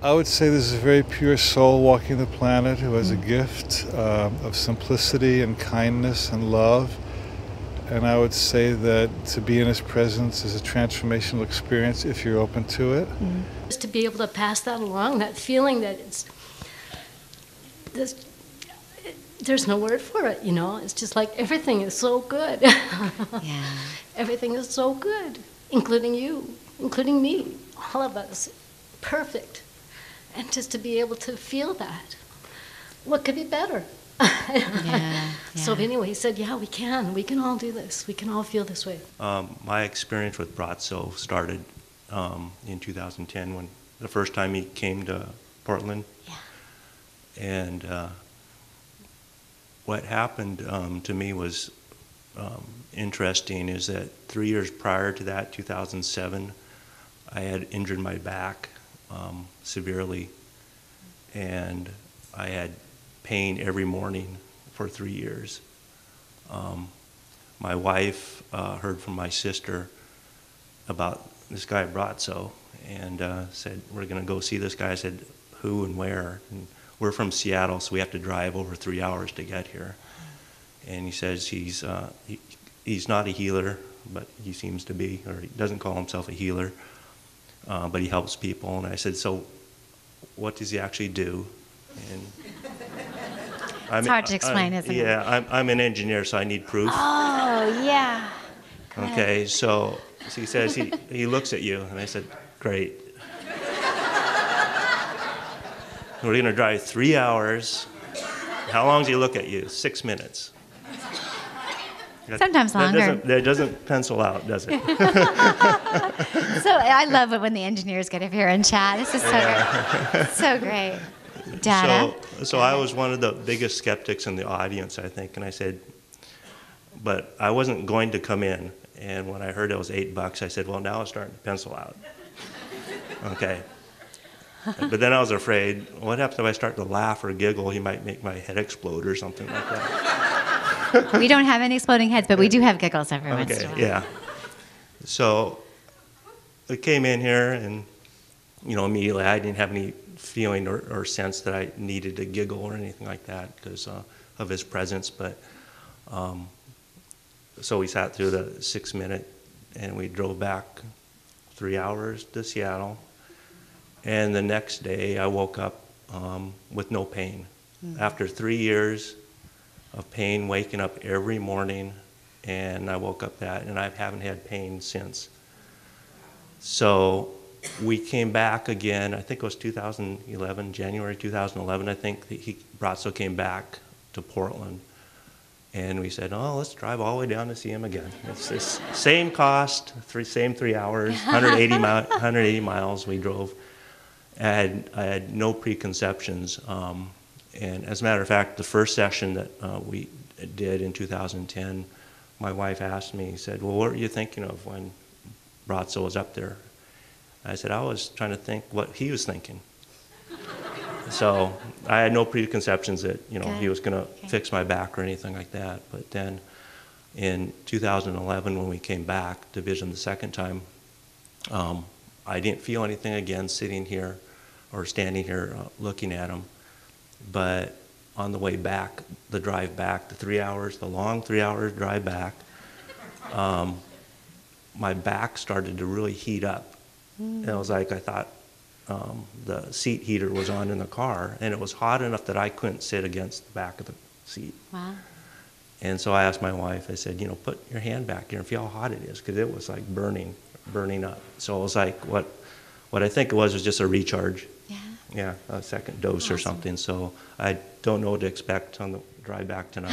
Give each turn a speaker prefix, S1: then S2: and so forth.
S1: I would say this is a very pure soul walking the planet who has a gift of simplicity and kindness and love. And I would say that to be in his presence is a transformational experience if you're open to it.
S2: Just to be able to pass that along, that feeling that there's no word for it, you know. It's just like everything is so good.
S3: Yeah.
S2: Everything is so good, including you, including me, all of us. Perfect. And just to be able to feel that. What could be better?
S3: Yeah.
S2: So anyway, he said, yeah, we can all do this. We can all feel this way.
S4: My experience with Braco started in 2010 when the first time he came to Portland.
S2: Yeah.
S4: And what happened to me was interesting is that 3 years prior to that, 2007, I had injured my back severely, and I had pain every morning for 3 years. My wife heard from my sister about this guy Braco and said, we're going to go see this guy. I said, who and where? And we're from Seattle, so we have to drive over 3 hours to get here. And he says he's not a healer, but he seems to be, or he doesn't call himself a healer, but he helps people. And I said, so what does he actually do? And
S3: It's hard to explain, isn't it?
S4: Yeah, I'm an engineer, so I need proof.
S3: Oh, yeah.
S4: Okay, so he says he looks at you, and I said, great. We're going to drive 3 hours. How long does he look at you? 6 minutes.
S3: Sometimes longer.
S4: That doesn't pencil out, does it?
S3: So I love it when the engineers get up here and chat. This is so great. So great. Data.
S4: So I was one of the biggest skeptics in the audience, I think, and I said, but I wasn't going to come in. And when I heard it was $8, I said, well, now it's starting to pencil out. Okay. But then I was afraid, what happens if I start to laugh or giggle? He might make my head explode or something like that.
S3: We don't have any exploding heads, but we do have giggles every once in a while.
S4: Yeah. So I came in here, and immediately I didn't have any feeling or sense that I needed to giggle or anything like that because of his presence. But so we sat through the 6 minute, and we drove back 3 hours to Seattle. And the next day, I woke up with no pain. After 3 years of pain, waking up every morning, and I woke up and I haven't had pain since. So we came back again, I think it was 2011, January 2011, I think, Braco came back to Portland. And we said, oh, let's drive all the way down to see him again. It's the same cost, same 3 hours, 180 miles we drove. I had no preconceptions. And as a matter of fact, the first session that we did in 2010, my wife asked me, said, well, what were you thinking of when Braco was up there? I said, I was trying to think what he was thinking. So I had no preconceptions that, he was going to fix my back or anything like that. But then in 2011, when we came back to vision the second time, I didn't feel anything again sitting here or standing here looking at him. But on the way back, the drive back, the long 3 hours drive back, my back started to really heat up. And it was like I thought the seat heater was on in the car, and it was hot enough that I couldn't sit against the back of the seat. Wow. And so I asked my wife, I said, put your hand back here and feel how hot it is, because it was like burning up. So it was like what I think it was just a recharge. Yeah, a second dose or something. So I don't know what to expect on the drive back tonight.